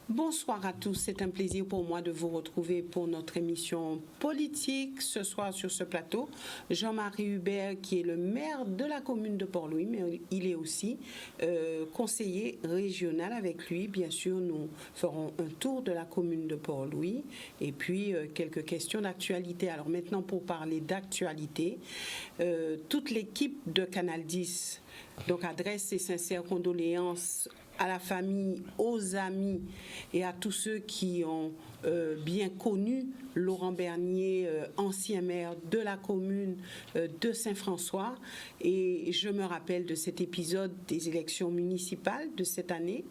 Bonsoir à tous, c'est un plaisir pour moi de vous retrouver pour notre émission politique ce soir sur ce plateau. Jean-Marie Hubert qui est le maire de la commune de Port-Louis, mais il est aussi conseiller régional. Avec lui, bien sûr, nous ferons un tour de la commune de Port-Louis et puis quelques questions d'actualité. Alors maintenant, pour parler d'actualité, toute l'équipe de Canal 10 donc adresse ses sincères condoléances à la famille, aux amis et à tous ceux qui ont bien connu Laurent Bernier, ancien maire de la commune de Saint-François. Et je me rappelle de cet épisode des élections municipales de cette année,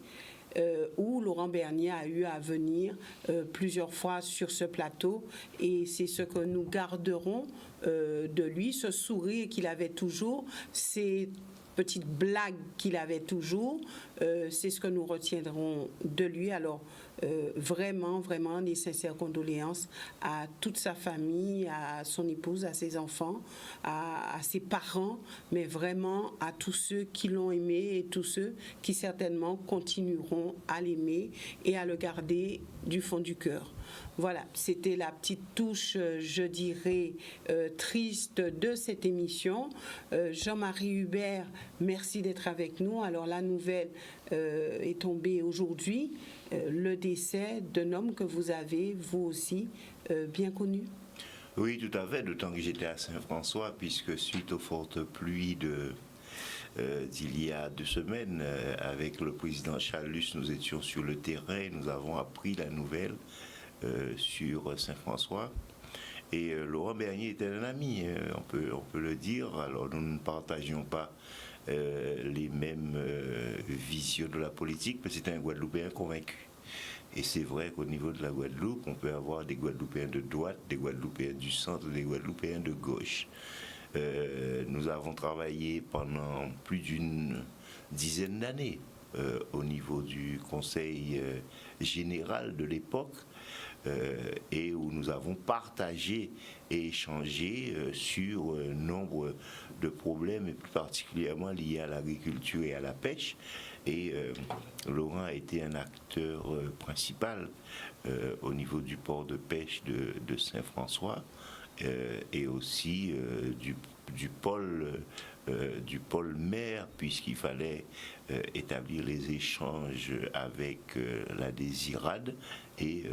où Laurent Bernier a eu à venir plusieurs fois sur ce plateau, et c'est ce que nous garderons de lui, ce sourire qu'il avait toujours, ces petites blagues qu'il avait toujours, c'est ce que nous retiendrons de lui. Alors vraiment des sincères condoléances à toute sa famille, à son épouse, à ses enfants, à ses parents, mais vraiment à tous ceux qui l'ont aimé et tous ceux qui certainement continueront à l'aimer et à le garder du fond du cœur. Voilà, c'était la petite touche, je dirais, triste de cette émission. Jean-Marie Hubert, merci d'être avec nous. Alors la nouvelle est tombée aujourd'hui, le décès d'un homme que vous avez, vous aussi, bien connu. Oui, tout à fait, d'autant que j'étais à Saint-François, puisque suite aux fortes pluies d'il y a 2 semaines, avec le président Chalus, nous étions sur le terrain et nous avons appris la nouvelle sur Saint-François. Et Laurent Bernier était un ami, on peut le dire. Alors nous ne partagions pas les mêmes visions de la politique, mais c'était un Guadeloupéen convaincu. Et c'est vrai qu'au niveau de la Guadeloupe, on peut avoir des Guadeloupéens de droite, des Guadeloupéens du centre, des Guadeloupéens de gauche. Nous avons travaillé pendant plus d'une dizaine d'années au niveau du conseil général de l'époque, et où nous avons partagé et échangé sur nombre de problèmes, et plus particulièrement liés à l'agriculture et à la pêche. Et Laurent a été un acteur principal au niveau du port de pêche de Saint-François, et aussi du pôle mer, puisqu'il fallait établir les échanges avec la Désirade et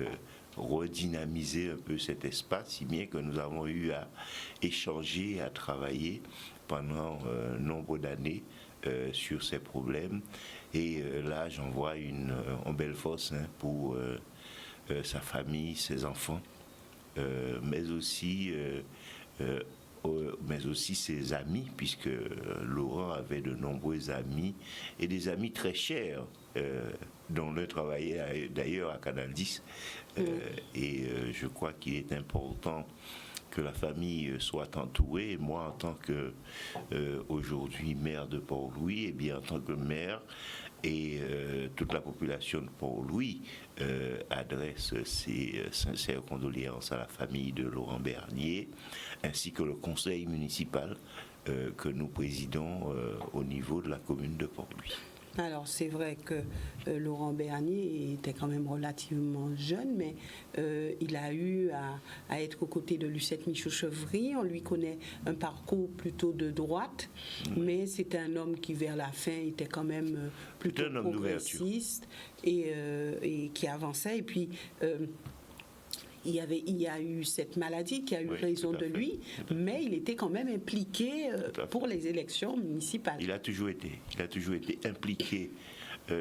redynamiser un peu cet espace, si bien que nous avons eu à échanger, à travailler pendant nombre d'années sur ces problèmes. Et là, j'envoie une belle force pour sa famille, ses enfants, mais aussi ses amis, puisque Laurent avait de nombreux amis, et des amis très chers, dont l'un travaillait d'ailleurs à Canal 10. Et je crois qu'il est important que la famille soit entourée. Et moi, en tant que aujourd'hui maire de Port-Louis, et bien en tant que maire, et toute la population de Port-Louis adresse ses sincères condoléances à la famille de Laurent Bernier, ainsi que le conseil municipal que nous présidons au niveau de la commune de Port-Louis. Alors c'est vrai que Laurent Bernier était quand même relativement jeune, mais il a eu à être aux côtés de Lucette Michaud-Chevry. On lui connaît un parcours plutôt de droite, mais c'était un homme qui vers la fin était quand même plutôt progressiste et qui avançait. Et puis il y a eu cette maladie qui a eu raison de lui, mais il était quand même impliqué pour les élections municipales. Il a toujours été impliqué,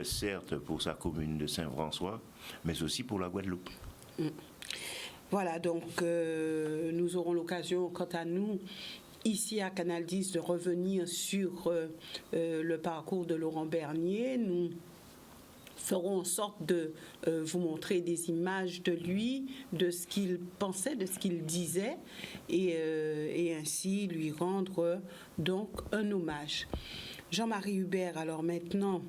certes pour sa commune de Saint-François, mais aussi pour la Guadeloupe. Voilà, donc nous aurons l'occasion, quant à nous, ici à Canal 10, de revenir sur le parcours de Laurent Bernier. Nous ferons en sorte de vous montrer des images de lui, de ce qu'il pensait, de ce qu'il disait, et ainsi lui rendre donc un hommage. Jean-Marie Hubert, alors maintenant,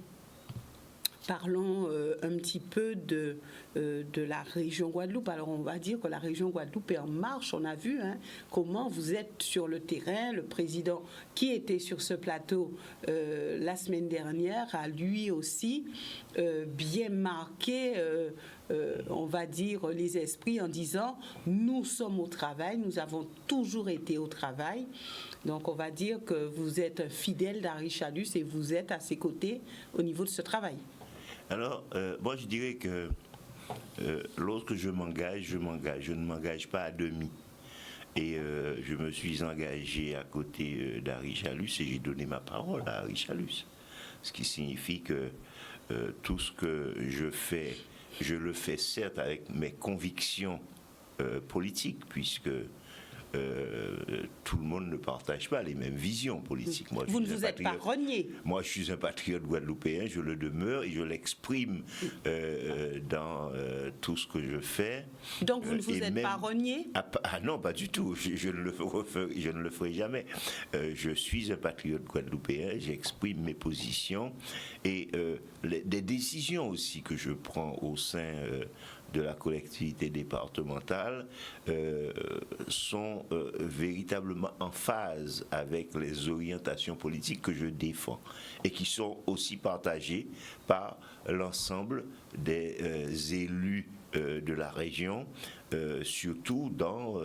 Parlons un petit peu de la région Guadeloupe. Alors, on va dire que la région Guadeloupe est en marche. On a vu comment vous êtes sur le terrain. Le président qui était sur ce plateau la semaine dernière a lui aussi bien marqué, on va dire, les esprits en disant « Nous sommes au travail, nous avons toujours été au travail ». Donc, on va dire que vous êtes un fidèle d'Henri Chalus et vous êtes à ses côtés au niveau de ce travail. Alors, moi, je dirais que lorsque je m'engage, je ne m'engage pas à demi. Et je me suis engagé à côté d'Henri Chalus et j'ai donné ma parole à Henri Chalus. Ce qui signifie que tout ce que je fais, je le fais certes avec mes convictions politiques, puisque tout le monde ne partage pas les mêmes visions politiques. Moi, vous ne vous êtes pas renié. Moi, je suis un patriote guadeloupéen, je le demeure et je l'exprime dans tout ce que je fais. Donc, vous ne vous êtes pas renié? Ah non, pas du tout. Je ne le ferai jamais. Je suis un patriote guadeloupéen, j'exprime mes positions et des décisions aussi que je prends au sein de la collectivité départementale sont véritablement en phase avec les orientations politiques que je défends et qui sont aussi partagées par l'ensemble des élus de la région, surtout dans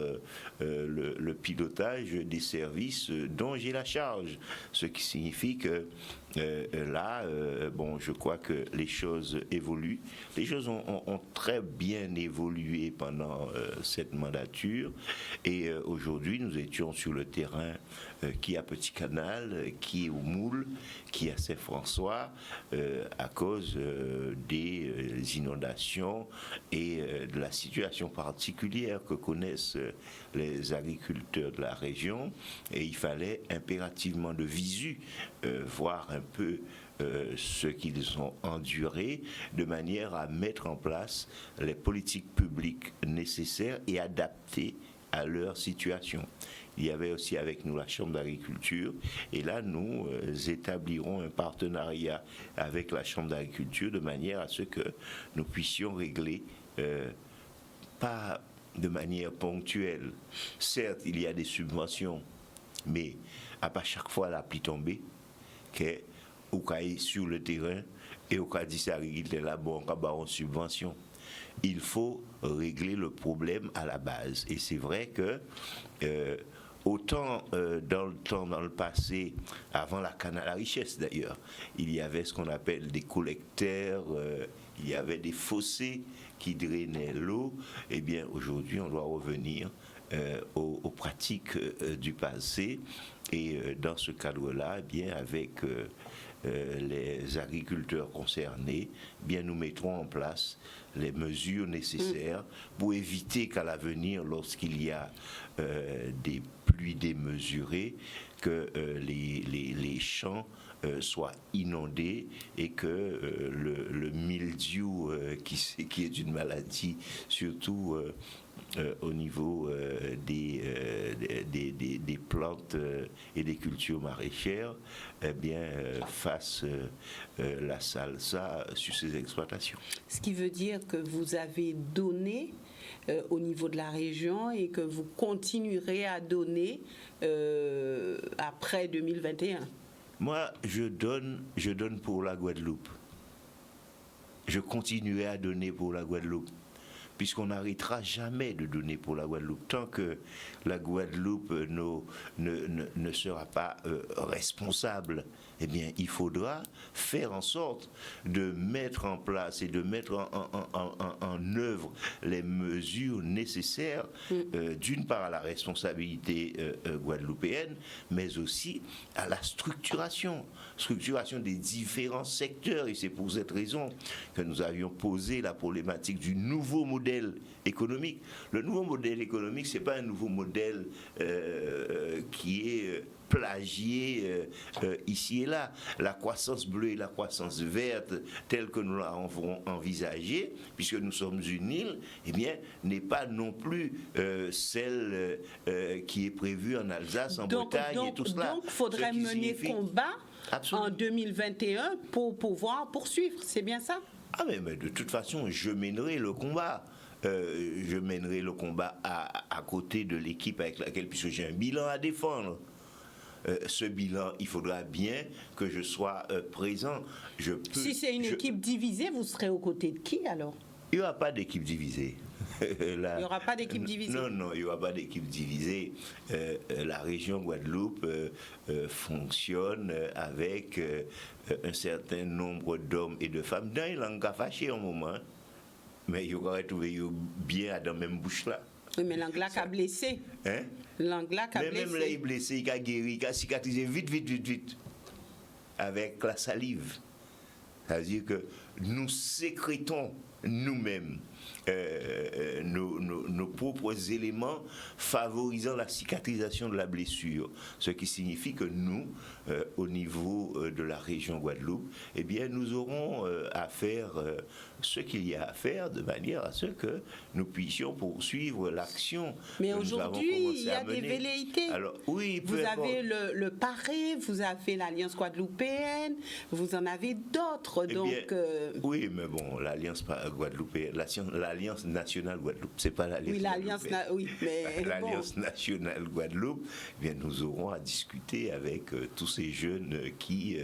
le pilotage des services dont j'ai la charge. Ce qui signifie que là, je crois que les choses évoluent. Les choses ont très bien évolué pendant cette mandature et aujourd'hui, nous étions sur le terrain qui est à Petit Canal, qui est au Moule, qui est à Saint-François, à cause des inondations et de la situation particulière que connaissent les agriculteurs de la région. Et il fallait impérativement de visu voir un peu ce qu'ils ont enduré, de manière à mettre en place les politiques publiques nécessaires et adaptées à leur situation. Il y avait aussi avec nous la Chambre d'agriculture et là nous établirons un partenariat avec la Chambre d'agriculture de manière à ce que nous puissions régler pas de manière ponctuelle. Certes, il y a des subventions, mais à pas chaque fois la pluie tombée, qu'au cas sur le terrain et au cas dit il est là bon en subvention. Il faut régler le problème à la base. Et c'est vrai que autant dans le passé, avant la canne à la richesse d'ailleurs, il y avait ce qu'on appelle des collecteurs, il y avait des fossés qui drainaient l'eau. Eh bien, aujourd'hui, on doit revenir aux pratiques du passé. Et dans ce cadre-là, eh bien, avec les agriculteurs concernés, eh bien, nous mettrons en place les mesures nécessaires pour éviter qu'à l'avenir, lorsqu'il y a des pluies démesurées, que les champs soient inondés et que le mildiou, qui est une maladie, surtout au niveau des plantes et des cultures maraîchères, eh bien, fasse la salsa sur ces exploitations. Ce qui veut dire que vous avez donné au niveau de la région et que vous continuerez à donner après 2021. Moi, je donne pour la Guadeloupe. Je continuerai à donner pour la Guadeloupe, puisqu'on n'arrêtera jamais de donner pour la Guadeloupe. Tant que la Guadeloupe ne sera pas responsable, eh bien, il faudra faire en sorte de mettre en place et de mettre en œuvre les mesures nécessaires, d'une part à la responsabilité guadeloupéenne, mais aussi à la structuration des différents secteurs. Et c'est pour cette raison que nous avions posé la problématique du nouveau modèle économique. Le nouveau modèle économique, ce n'est pas un nouveau modèle qui est plagié ici et là. La croissance bleue et la croissance verte, telle que nous l'avons envisagée, puisque nous sommes une île, eh bien, n'est pas non plus celle qui est prévue en Alsace, en Bretagne et tout cela. Donc, il faudrait mener combat Absolument. en 2021 pour pouvoir poursuivre. C'est bien ça? Ah mais de toute façon, je mènerai le combat. Je mènerai le combat à côté de l'équipe avec laquelle, puisque j'ai un bilan à défendre. Ce bilan, il faudra bien que je sois présent. Si c'est une équipe divisée, vous serez aux côtés de qui alors? Il n'y aura pas d'équipe divisée. Il n'y aura pas d'équipe divisée? Non, il n'y aura pas d'équipe divisée. La région Guadeloupe fonctionne avec un certain nombre d'hommes et de femmes. Dans les langues fâchées un moment, mais il y aura trouvé bien dans la même bouche là. Oui, mais l'anglais a blessé. Hein? L'anglais a blessé. Même là, il est blessé, il a guéri, il a cicatrisé vite, avec la salive. C'est-à-dire que nous sécrétons nous-mêmes nos propres éléments favorisant la cicatrisation de la blessure. Ce qui signifie que nous, au niveau de la région Guadeloupe, eh bien, nous aurons à faire ce qu'il y a à faire de manière à ce que nous puissions poursuivre l'action. Mais aujourd'hui, il y a des velléités. Alors, oui, vous avez le PARE, vous avez l'Alliance guadeloupéenne, vous en avez d'autres. Eh donc, bien, oui, mais bon, l'Alliance guadeloupéenne, l'Alliance nationale Guadeloupe, c'est pas l'Alliance. Oui, l'Alliance, oui, mais l'Alliance nationale Guadeloupe, eh bien, nous aurons à discuter avec tous ces jeunes qui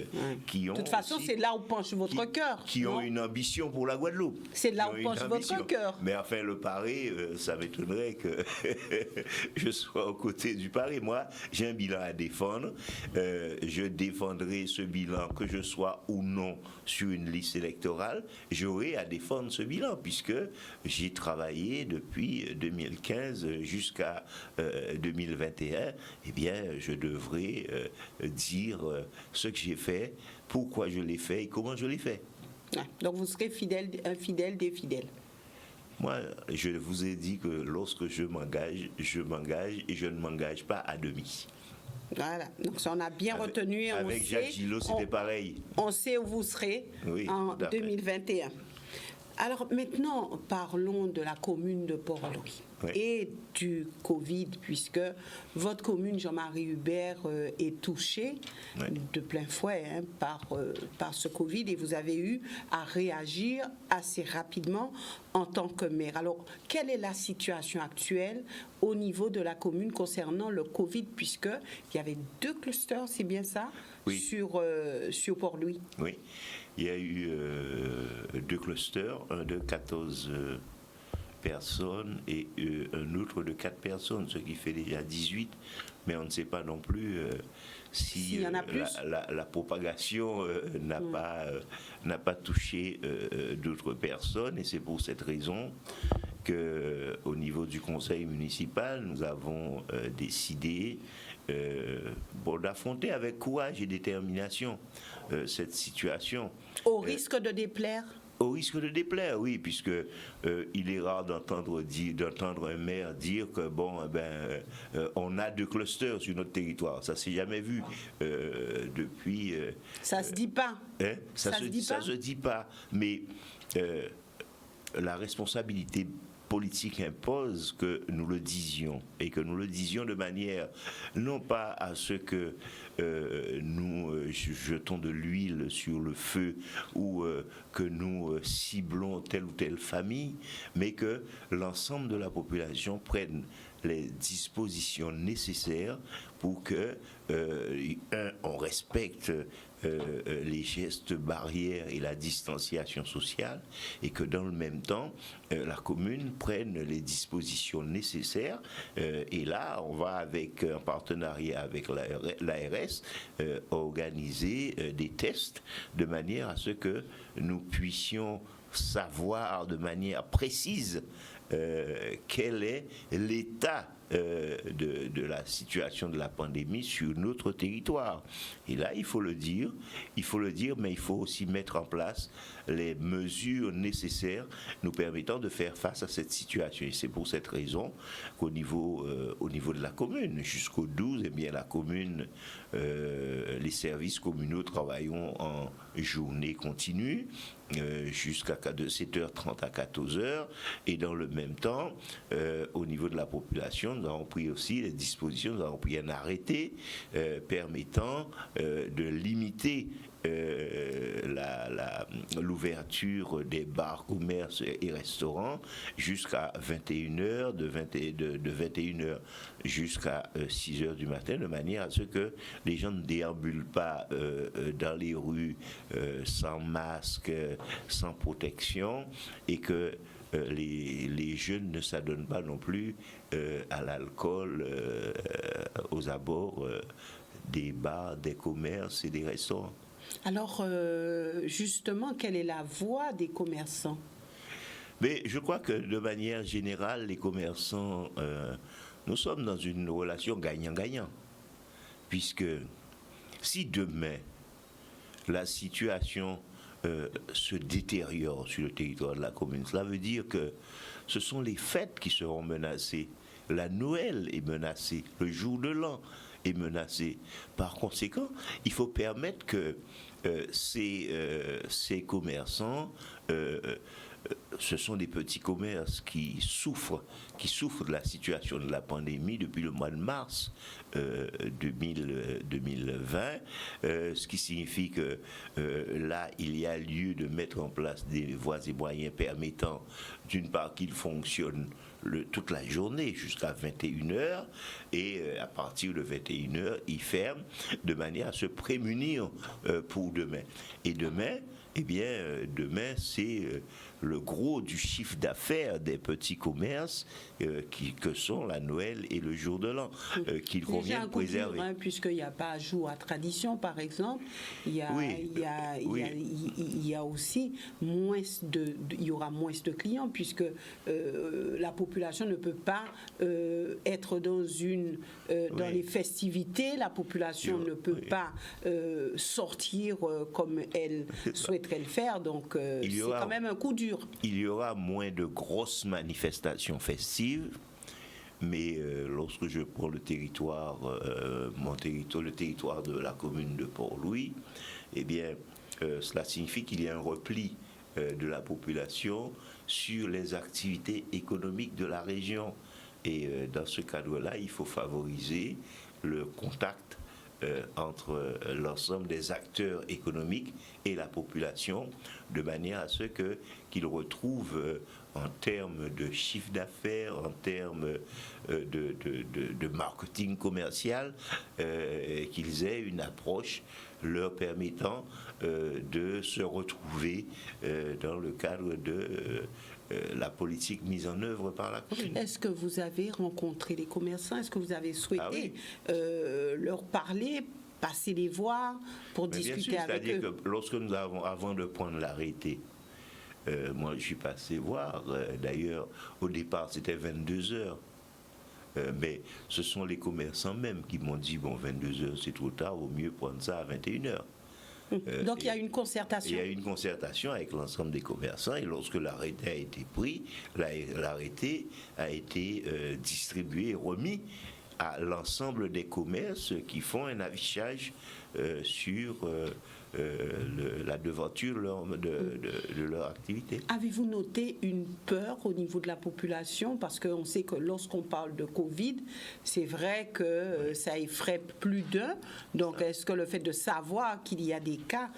ont. De toute façon, c'est là où penche votre cœur. Qui ont une ambition pour la Guadeloupe. C'est là où penche votre cœur. Mais enfin, le Paré, ça m'étonnerait que je sois aux côtés du Paré. Moi, j'ai un bilan à défendre. Je défendrai ce bilan, que je sois ou non sur une liste électorale. J'aurai à défendre ce bilan, puisque j'ai travaillé depuis 2015 jusqu'à 2021. Eh bien, je devrais dire ce que j'ai fait, pourquoi je l'ai fait et comment je l'ai fait. Donc vous serez un fidèle des fidèles. Moi, je vous ai dit que lorsque je m'engage et je ne m'engage pas à demi. Voilà, donc ça on a bien retenu. Avec Jacques Gillot, c'était pareil. On sait où vous serez en 2021. Alors maintenant, parlons de la commune de Port-Louis et du Covid, puisque votre commune, Jean-Marie Hubert, est touchée de plein fouet par ce Covid, et vous avez eu à réagir assez rapidement en tant que maire. Alors, quelle est la situation actuelle au niveau de la commune concernant le Covid, puisqu'il y avait 2 clusters, c'est bien ça, sur Port-Louis? Oui. Il y a eu 2 clusters, un de 14 personnes et un autre de 4 personnes, ce qui fait déjà 18, mais on ne sait pas non plus si y en a plus. La propagation n'a pas touché d'autres personnes, et c'est pour cette raison qu'au niveau du conseil municipal, nous avons décidé d'affronter avec courage et détermination cette situation. Au risque de déplaire? Au risque de déplaire, oui, puisque il est rare d'entendre un maire dire que on a 2 clusters sur notre territoire. Ça s'est jamais vu depuis. Ça se dit pas. Ça se dit pas. Mais la responsabilité politique impose que nous le disions, et que nous le disions de manière non pas à ce que nous jetons de l'huile sur le feu ou que nous ciblons telle ou telle famille, mais que l'ensemble de la population prenne les dispositions nécessaires pour que on respecte les gestes barrières et la distanciation sociale, et que dans le même temps la commune prenne les dispositions nécessaires, et là on va en partenariat avec l'ARS organiser des tests de manière à ce que nous puissions savoir de manière précise quel est l'état de la situation de la pandémie sur notre territoire. Et là, il faut le dire, mais il faut aussi mettre en place les mesures nécessaires nous permettant de faire face à cette situation. Et c'est pour cette raison qu'au niveau de la commune, jusqu'au 12, eh bien, la commune, les services communaux travaillons en journée continue, jusqu'à de 7h30 à 14h, et dans le même temps, au niveau de la population, nous avons pris aussi les dispositions, nous avons pris un arrêté permettant de limiter l'ouverture des bars, commerces et restaurants jusqu'à 21h, de 21h jusqu'à 6h du matin, de manière à ce que les gens ne déambulent pas dans les rues sans masque, sans protection, et que les jeunes ne s'adonnent pas non plus à l'alcool aux abords des bars, des commerces et des restaurants. Alors, justement, quelle est la voix des commerçants? Mais je crois que de manière générale, les commerçants, nous sommes dans une relation gagnant-gagnant. Puisque si demain, la situation se détériore sur le territoire de la commune, cela veut dire que ce sont les fêtes qui seront menacées. La Noël est menacée, le jour de l'an est menacé. Par conséquent, il faut permettre que ces commerçants, ce sont des petits commerces qui souffrent de la situation de la pandémie depuis le mois de mars 2020, ce qui signifie que là, il y a lieu de mettre en place des voies et moyens permettant, d'une part, qu'ils fonctionnent toute la journée jusqu'à 21h, et à partir de 21h, ils ferment de manière à se prémunir pour demain. Et demain, demain, c'est le gros du chiffre d'affaires des petits commerces que sont la Noël et le jour de l'an, qu'il convient de préserver. Puisqu'il n'y a pas jour à tradition, par exemple, il y a aussi il y aura moins de clients, puisque la population ne peut pas être dans les festivités, la population ne peut pas sortir comme elle souhaiterait le faire, donc c'est quand même un coup dur. Il y aura moins de grosses manifestations festives, mais lorsque je prends le territoire, le territoire de la commune de Port-Louis, cela signifie qu'il y a un repli de la population sur les activités économiques de la région. Et dans ce cadre-là, il faut favoriser le contact entre l'ensemble des acteurs économiques et la population, de manière à ce qu'ils retrouvent en termes de chiffre d'affaires, en termes de marketing commercial, qu'ils aient une approche leur permettant de se retrouver dans le cadre de la politique mise en œuvre par la commune. Est-ce que vous avez rencontré les commerçants? Est-ce que vous avez souhaité leur parler, passer les voir pour discuter avec eux? C'est-à-dire que lorsque nous avons, avant de prendre l'arrêté, moi je suis passé voir, d'ailleurs au départ c'était 22h, mais ce sont les commerçants même qui m'ont dit, bon 22h c'est trop tard, vaut mieux prendre ça à 21h. Donc il y a une concertation. Il y a une concertation avec l'ensemble des commerçants, et lorsque l'arrêté a été pris, l'arrêté a été distribué et remis à l'ensemble des commerces qui font un affichage sur la devanture de leur activité. Avez-vous noté une peur au niveau de la population? Parce qu'on sait que lorsqu'on parle de Covid, c'est vrai que ça effraie plus d'un. Donc est-ce que le fait de savoir qu'il y a des cas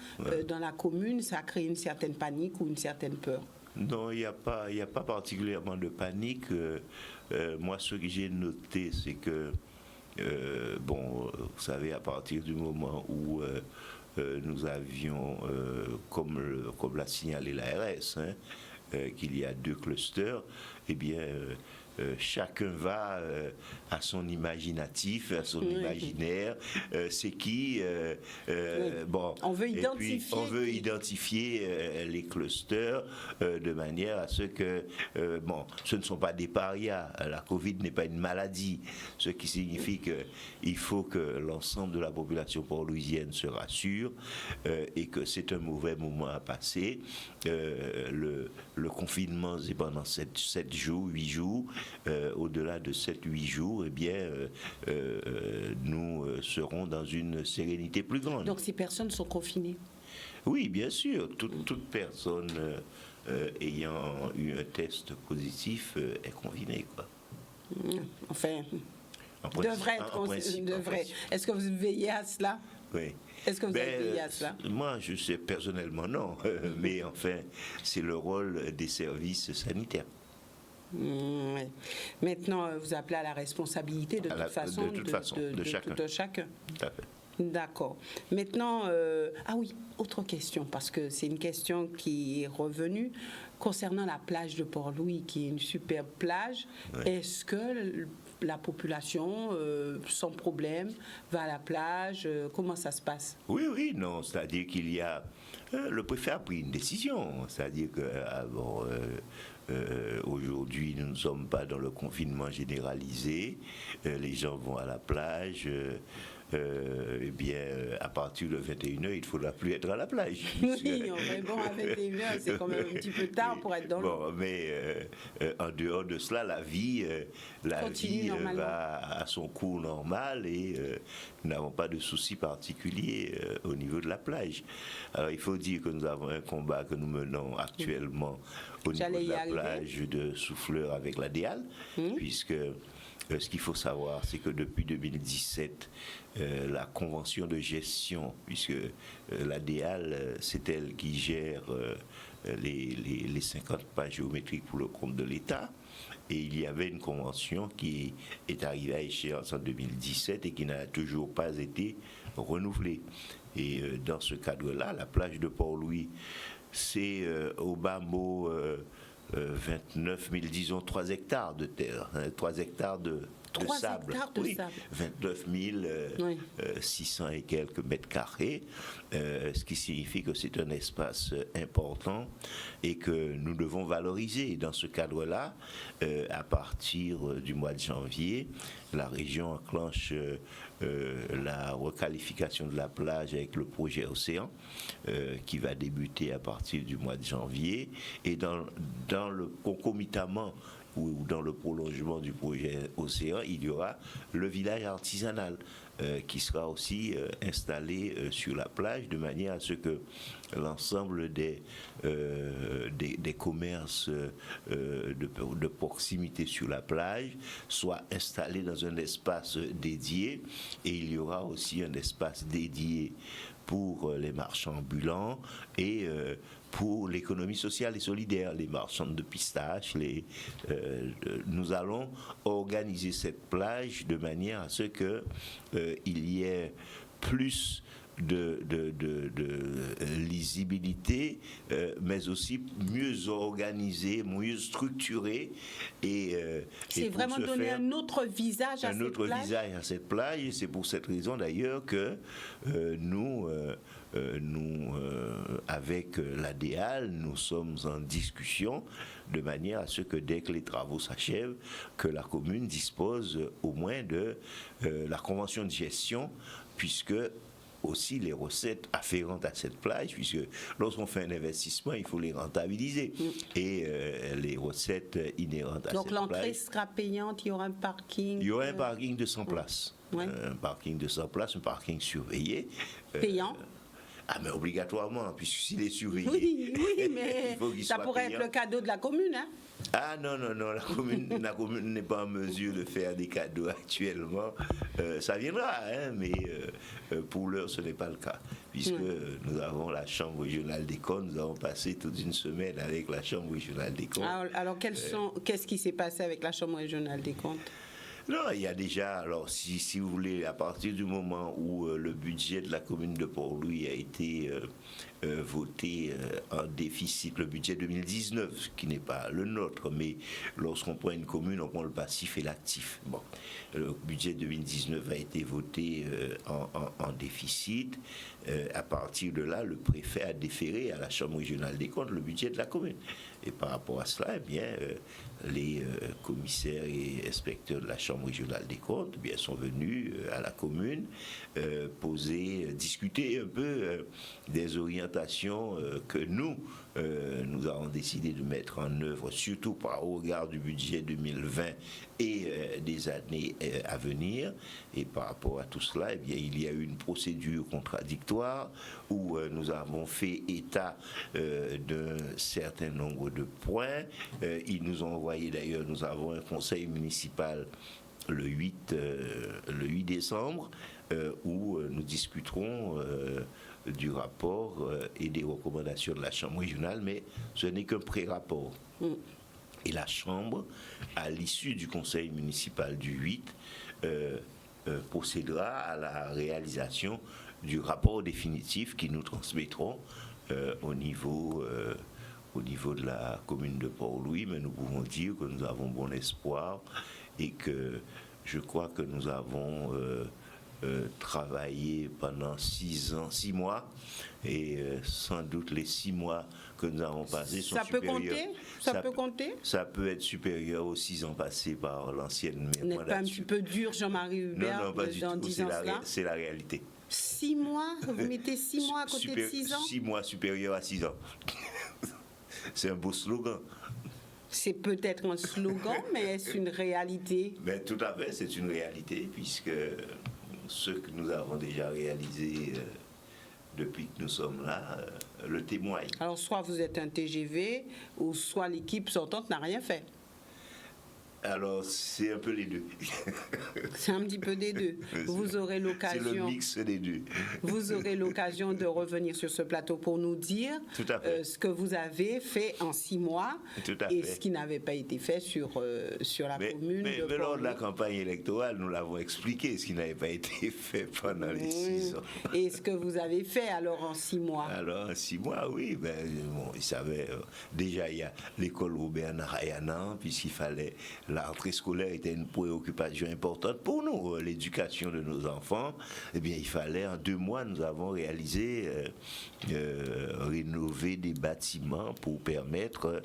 dans la commune, ça crée une certaine panique ou une certaine peur? Non, il n'y a pas particulièrement de panique. Moi, ce que j'ai noté, c'est que, vous savez, à partir du moment où nous avions, comme l'a signalé l'ARS, qu'il y a 2 clusters, chacun va à son imaginatif, à son imaginaire, c'est qui. On veut identifier les clusters de manière à ce que, ce ne sont pas des parias. La Covid n'est pas une maladie, ce qui signifie qu'il faut que l'ensemble de la population port-louisienne se rassure et que c'est un mauvais moment à passer. Le confinement, c'est pendant 7 jours, 8 jours. Au-delà de 7-8 jours, nous serons dans une sérénité plus grande. Donc ces personnes sont confinées? Oui, bien sûr. Toute personne ayant eu un test positif est confinée, quoi. Enfin, En principe, devrait être en principe. Est-ce que vous veillez à cela? Oui. Est-ce que vous avez veillé à cela? Moi, je sais personnellement non, mais enfin, c'est le rôle des services sanitaires. Ouais. Maintenant, vous appelez à la responsabilité de toute chacun. Tout à fait. D'accord. Maintenant, ah oui, autre question, parce que c'est une question qui est revenue concernant la plage de Port-Louis, qui est une superbe plage. Oui. Est-ce que la population, sans problème, va à la plage? Comment ça se passe? Oui, non, c'est-à-dire qu'il y a... le préfet a pris une décision, c'est-à-dire que aujourd'hui, nous ne sommes pas dans le confinement généralisé, les gens vont à la plage... eh bien, à partir de 21h, il ne faudra plus être à la plage. Oui, mais bon, à 21h, c'est quand même un petit peu tard pour être dans l'eau. Bon, mais en dehors de cela, la vie va à son cours normal et nous n'avons pas de soucis particuliers au niveau de la plage. Alors, il faut dire que nous avons un combat que nous menons actuellement au niveau de la plage de Souffleur avec la DEAL, puisque... ce qu'il faut savoir, c'est que depuis 2017, la convention de gestion, puisque la DEAL, c'est elle qui gère les 50 pas géométriques pour le compte de l'État, et il y avait une convention qui est arrivée à échéance en 2017 et qui n'a toujours pas été renouvelée. Et dans ce cadre-là, la plage de Port-Louis, c'est au bas mot... 29 000, disons 3 hectares de terre, 3 hectares de sable. 29 600 et quelques mètres carrés, ce qui signifie que c'est un espace important et que nous devons valoriser. Dans ce cadre-là, à partir du mois de janvier, la région enclenche la requalification de la plage avec le projet Océan qui va débuter à partir du mois de janvier, et dans le concomitamment ou dans le prolongement du projet Océan, il y aura le village artisanal qui sera aussi installé sur la plage, de manière à ce que l'ensemble des commerces de proximité sur la plage soient installés dans un espace dédié, et il y aura aussi un espace dédié pour les marchands ambulants et pour l'économie sociale et solidaire, les marchands de pistaches. Nous allons organiser cette plage de manière à ce que il y ait plus de lisibilité, mais aussi mieux organisé, mieux structuré. C'est vraiment donner un autre visage à cette plage. Et c'est pour cette raison d'ailleurs que nous, avec la DEAL, nous sommes en discussion de manière à ce que dès que les travaux s'achèvent, que la commune dispose au moins de la convention de gestion, puisque aussi les recettes afférentes à cette plage, puisque lorsqu'on fait un investissement, il faut les rentabiliser. Et les recettes inhérentes à cette plage... Donc l'entrée sera payante, il y aura un parking... Il y aura un parking de 100 places. Ouais. Un parking de 100 places, un parking surveillé. Payant. Mais obligatoirement, puisque s'il est surveillé... Oui, mais ça pourrait être le cadeau de la commune, hein? Ah non, la commune n'est pas en mesure de faire des cadeaux actuellement. Ça viendra, hein, mais pour l'heure, ce n'est pas le cas. Puisque nous avons la Chambre régionale des comptes, nous avons passé toute une semaine avec la Chambre régionale des comptes. Alors, qu'est-ce qui s'est passé avec la Chambre régionale des comptes? Non, il y a déjà, alors si vous voulez, à partir du moment où le budget de la commune de Port-Louis a été voté en déficit, le budget 2019, qui n'est pas le nôtre, mais lorsqu'on prend une commune, on prend le passif et l'actif. Bon, le budget 2019 a été voté en déficit. À partir de là, le préfet a déféré à la Chambre régionale des comptes le budget de la commune. Et par rapport à cela, eh bien, les commissaires et inspecteurs de la Chambre Chambre régionale des comptes, eh bien, sont venus à la commune discuter un peu des orientations que nous avons décidé de mettre en œuvre, surtout au regard du budget 2020 et des années à venir. Et par rapport à tout cela, eh bien, il y a eu une procédure contradictoire où nous avons fait état d'un certain nombre de points. Ils nous ont envoyé, d'ailleurs, nous avons un conseil municipal le 8 décembre où nous discuterons du rapport et des recommandations de la Chambre régionale, mais ce n'est qu'un pré-rapport. Et la Chambre, à l'issue du conseil municipal du 8, procédera à la réalisation du rapport définitif qui nous transmettrons au niveau de la commune de Port-Louis, mais nous pouvons dire que nous avons bon espoir et que je crois que nous avons travaillé pendant 6 mois et sans doute les 6 mois que nous avons passés sont supérieurs. Ça peut compter. Ça peut être supérieur aux 6 ans passés par l'ancienne maire. Vous n'êtes pas un petit peu dur, Jean-Marie Hubert, non, pas du en tout. disant cela? C'est la réalité. 6 mois? Vous mettez 6 mois à côté de 6 ans? 6 mois supérieurs à 6 ans. C'est un beau slogan. C'est peut-être un slogan, mais est-ce une réalité? Mais tout à fait, c'est une réalité, puisque ce que nous avons déjà réalisé depuis que nous sommes là le témoigne. Alors, soit vous êtes un TGV, ou soit l'équipe sortante n'a rien fait. Alors, c'est un peu les deux. C'est un petit peu des deux. Vous aurez l'occasion. C'est le mix des deux. Vous aurez l'occasion de revenir sur ce plateau pour nous dire ce que vous avez fait en 6 mois et ce qui n'avait pas été fait sur la commune. Mais lors de la campagne électorale, nous l'avons expliqué, ce qui n'avait pas été fait pendant les 6 ans. Et ce que vous avez fait alors en 6 mois? Alors en 6 mois, oui. Ils savaient, déjà, il y a l'école Robert Narayanan, puisqu'il fallait. La rentrée scolaire était une préoccupation importante pour nous, l'éducation de nos enfants. Eh bien, il fallait, en 2 mois, nous avons réalisé, rénover des bâtiments pour permettre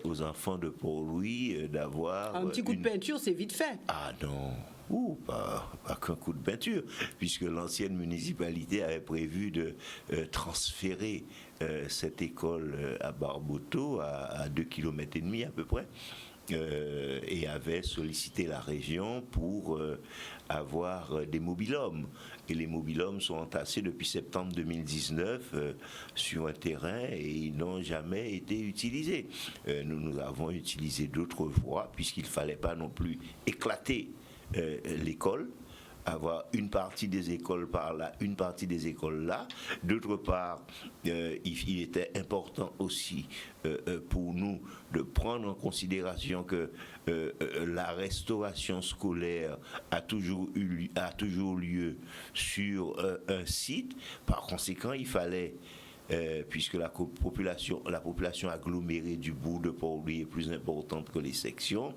aux enfants de Port-Louis d'avoir... Un petit coup de peinture, c'est vite fait. Ah non, pas qu'un coup de peinture, puisque l'ancienne municipalité avait prévu de transférer cette école à Barboteau à 2,5 km à peu près, et avait sollicité la région pour avoir des mobil-hommes. Et les mobil-hommes sont entassés depuis septembre 2019 sur un terrain et ils n'ont jamais été utilisés. Nous avons utilisé d'autres voies, puisqu'il ne fallait pas non plus éclater l'école, avoir une partie des écoles par là, une partie des écoles là. D'autre part, il était important aussi pour nous de prendre en considération que la restauration scolaire a toujours lieu sur un site. Par conséquent, il fallait puisque la population agglomérée du bourg de Port-Louis est plus importante que les sections,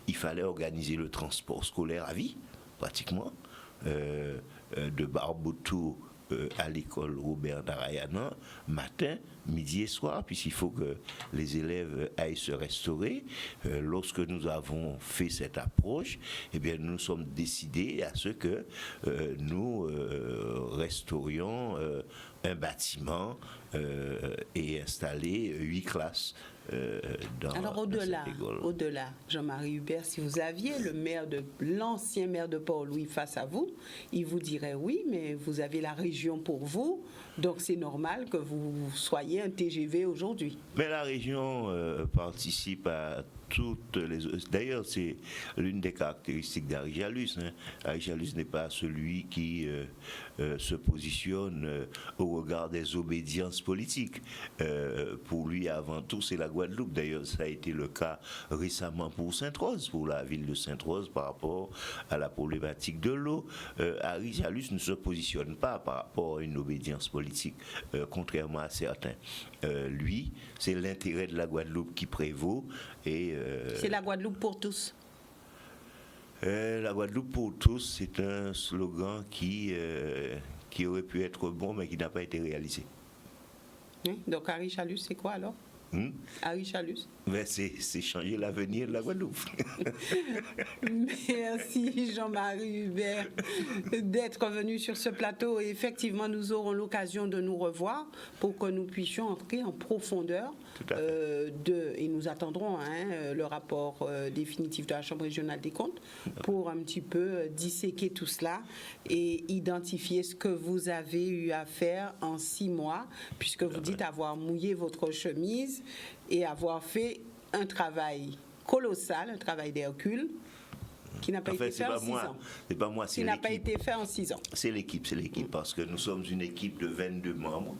il fallait organiser le transport scolaire à vie, pratiquement, de Barboteau à l'école Robert Narayanan, matin, midi et soir, puisqu'il faut que les élèves aillent se restaurer. Lorsque nous avons fait cette approche, eh bien, nous sommes décidés à ce que nous restaurions un bâtiment et installer 8 classes dans Alors au-delà, Jean-Marie Hubert, si vous aviez l'ancien maire de Port-Louis face à vous, il vous dirait oui, mais vous avez la région pour vous, donc c'est normal que vous soyez un TGV aujourd'hui. Mais la région participe à toutes les... D'ailleurs, c'est l'une des caractéristiques d'Harry Jalus. Harry Jalus n'est pas celui qui se positionne au regard des obédiences politiques. Pour lui, avant tout, c'est la Guadeloupe. D'ailleurs, ça a été le cas récemment pour Sainte-Rose, pour la ville de Sainte-Rose, par rapport à la problématique de l'eau. Harry Jalus ne se positionne pas par rapport à une obédience politique, contrairement à certains. Lui, c'est l'intérêt de la Guadeloupe qui prévaut. C'est la Guadeloupe pour tous. La Guadeloupe pour tous, c'est un slogan qui aurait pu être bon, mais qui n'a pas été réalisé. Donc Harry Jalus, c'est quoi alors? Harry Chalus. Ben, c'est changer l'avenir de la Guadeloupe. Merci Jean-Marie Hubert d'être venu sur ce plateau. Et effectivement, nous aurons l'occasion de nous revoir pour que nous puissions entrer en profondeur et nous attendrons le rapport définitif de la Chambre régionale des comptes pour un petit peu disséquer tout cela et identifier ce que vous avez eu à faire en 6 mois, puisque vous dites avoir mouillé votre chemise et avoir fait un travail colossal, un travail d'Hercule qui n'a pas été fait en 6 ans. C'est pas moi, c'est qui l'équipe. n'a pas été fait en 6 ans. C'est l'équipe, parce que nous sommes une équipe de 22 membres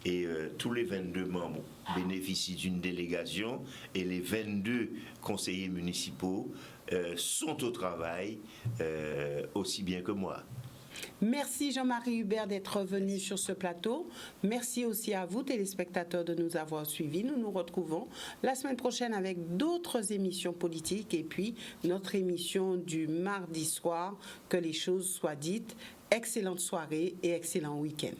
et tous les 22 membres bénéficient d'une délégation et les 22 conseillers municipaux sont au travail aussi bien que moi. Merci Jean-Marie Hubert d'être venu sur ce plateau. Merci aussi à vous, téléspectateurs, de nous avoir suivis. Nous nous retrouvons la semaine prochaine avec d'autres émissions politiques et puis notre émission du mardi soir. Que les choses soient dites. Excellente soirée et excellent week-end.